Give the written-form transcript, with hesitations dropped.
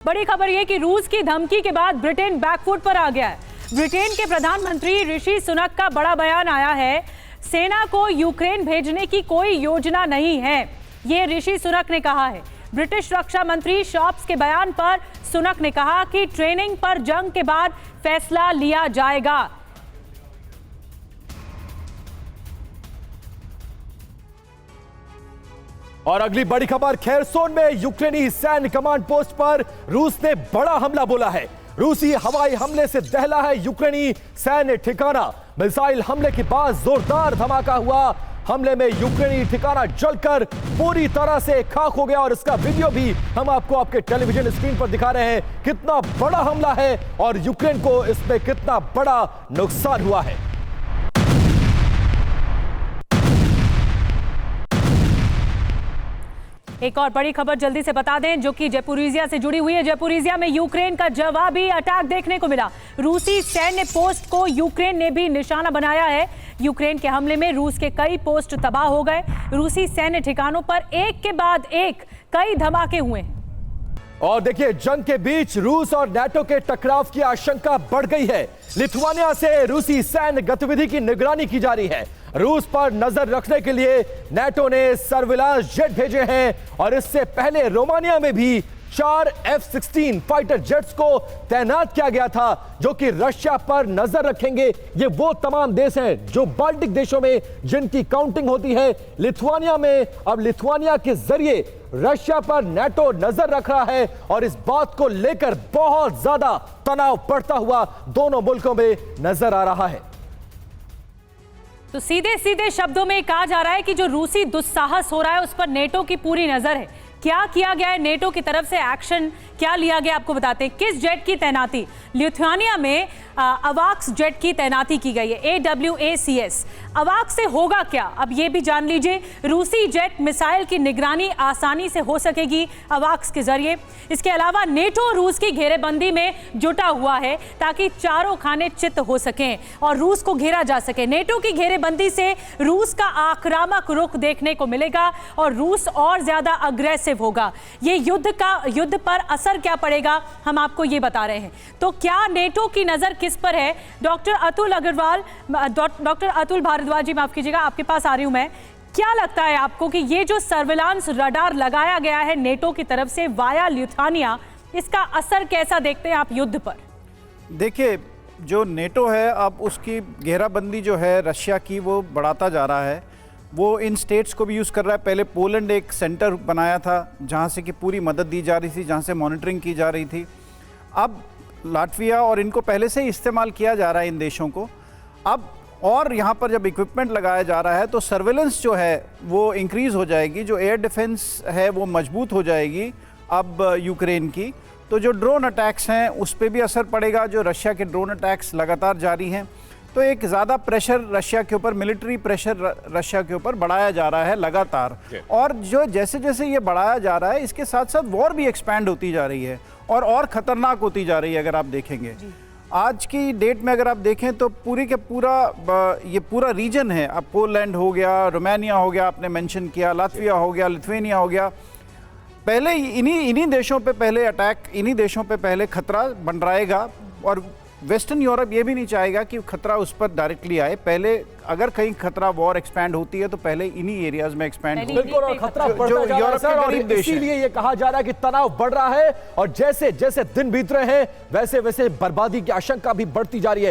बड़ी खबर यह कि रूस की धमकी के बाद ब्रिटेन बैकफुट पर आ गया है। ब्रिटेन के प्रधानमंत्री ऋषि सुनक का बड़ा बयान आया है। सेना को यूक्रेन भेजने की कोई योजना नहीं है, ये ऋषि सुनक ने कहा है। ब्रिटिश रक्षा मंत्री शॉप्स के बयान पर सुनक ने कहा कि ट्रेनिंग पर जंग के बाद फैसला लिया जाएगा। और अगली बड़ी खबर, खेरसोन में यूक्रेनी सैन्य कमांड पोस्ट पर रूस ने बड़ा हमला बोला है। रूसी हवाई हमले से दहला है यूक्रेनी सैन्य ठिकाना। मिसाइल हमले के बाद जोरदार धमाका हुआ। हमले में यूक्रेनी ठिकाना जलकर पूरी तरह से खाक हो गया और इसका वीडियो भी हम आपको आपके टेलीविजन स्क्रीन पर दिखा रहे हैं। कितना बड़ा हमला है और यूक्रेन को इसमें कितना बड़ा नुकसान हुआ है। एक और बड़ी खबर जल्दी से बता दें जो कि जयपुरिया से जुड़ी हुई है। जयपुरिया में यूक्रेन का जवाबी अटैक देखने को मिला। रूसी सैन्य पोस्ट को यूक्रेन ने भी निशाना बनाया है। यूक्रेन के हमले में रूस के कई पोस्ट तबाह हो गए। रूसी सैन्य ठिकानों पर एक के बाद एक कई धमाके हुए। और देखिए, जंग के बीच रूस और नाटो के टकराव की आशंका बढ़ गई है। लिथुआनिया से रूसी सैन्य गतिविधि की निगरानी की जा रही है। रूस पर नजर रखने के लिए नाटो ने सर्विलांस जेट भेजे हैं और इससे पहले रोमानिया में भी 4 F-16 फाइटर जेट्स को तैनात किया गया था जो कि रशिया पर नजर रखेंगे। ये वो तमाम देश हैं जो बाल्टिक देशों में जिनकी काउंटिंग होती है। लिथुआनिया में अब लिथुआनिया के जरिए रशिया पर नाटो नजर रख रहा है और इस बात को लेकर बहुत ज्यादा तनाव बढ़ता हुआ दोनों मुल्कों में नजर आ रहा है। तो सीधे सीधे शब्दों में कहा जा रहा है कि जो रूसी दुस्साहस हो रहा है उस पर नेटो की पूरी नजर है। क्या किया गया है नेटो की तरफ से, एक्शन क्या लिया गया, आपको बताते हैं। किस जेट की तैनाती? लिथुआनिया में अवाक्स जेट की तैनाती की गई है, AWACS। अवाक्स से होगा क्या, अब ये भी जान लीजिए। रूसी जेट मिसाइल की निगरानी आसानी से हो सकेगी अवाक्स के जरिए। इसके अलावा नेटो रूस की घेरेबंदी में जुटा हुआ है ताकि चारों खाने चित हो सकें और रूस को घेरा जा सके। नेटो की घेरेबंदी से रूस का आक्रामक रुख देखने को मिलेगा और रूस और ज्यादा अग्रेसिव होगा। ये युद्ध पर असर क्या पड़ेगा, हम आपको ये बता रहे हैं। तो क्या नेटो की नजर किस पर है? डॉक्टर अतुल भारद्वाज जी, माफ कीजिएगा, आपके पास आ रही हूं मैं। क्या लगता है आपको कि ये जो सर्विलांस रडार लगाया गया है नेटो की तरफ से वाया लिथुआनिया, इसका असर कैसा देखते हैं आप युद्ध पर? देखिए, जो नेटो है अब उसकी घेराबंदी जो है रशिया की वो बढ़ाता जा रहा है। वो इन स्टेट्स को भी यूज़ कर रहा है। पहले पोलैंड एक सेंटर बनाया था जहाँ से कि पूरी मदद दी जा रही थी, जहाँ से मॉनिटरिंग की जा रही थी। अब लाटविया और इनको पहले से ही इस्तेमाल किया जा रहा है इन देशों को। अब और यहाँ पर जब इक्विपमेंट लगाया जा रहा है तो सर्वेलेंस जो है वो इंक्रीज़ हो जाएगी, जो एयर डिफेंस है वो मजबूत हो जाएगी अब यूक्रेन की। तो जो ड्रोन अटैक्स हैं उस पर भी असर पड़ेगा। जो रशिया के ड्रोन अटैक्स लगातार जारी हैं तो एक ज़्यादा प्रेशर रशिया के ऊपर, मिलिट्री प्रेशर रशिया के ऊपर बढ़ाया जा रहा है लगातार। और जो जैसे जैसे ये बढ़ाया जा रहा है इसके साथ साथ वॉर भी एक्सपैंड होती जा रही है और ख़तरनाक होती जा रही है। अगर आप देखेंगे आज की डेट में, अगर आप देखें तो पूरी के पूरा रीजन है। अब पोलैंड हो गया, रोमानिया हो गया, आपने मेंशन किया, लातविया हो गया, लिथुआनिया हो गया। पहले इन्हीं देशों पे पहले अटैक, इन्हीं देशों पे पहले खतरा मंडराएगा और वेस्टर्न यूरोप ये भी नहीं चाहेगा कि खतरा उस पर डायरेक्टली आए। पहले अगर कहीं खतरा वॉर एक्सपैंड होती है तो पहले इन्हीं एरियाज में एक्सपैंड हो। बिल्कुल, और खतरा बढ़ता जा रहा है और इसीलिए ये कहा जा रहा है कि तनाव बढ़ रहा है और जैसे जैसे दिन बीत रहे हैं वैसे वैसे बर्बादी की आशंका भी बढ़ती जा रही है।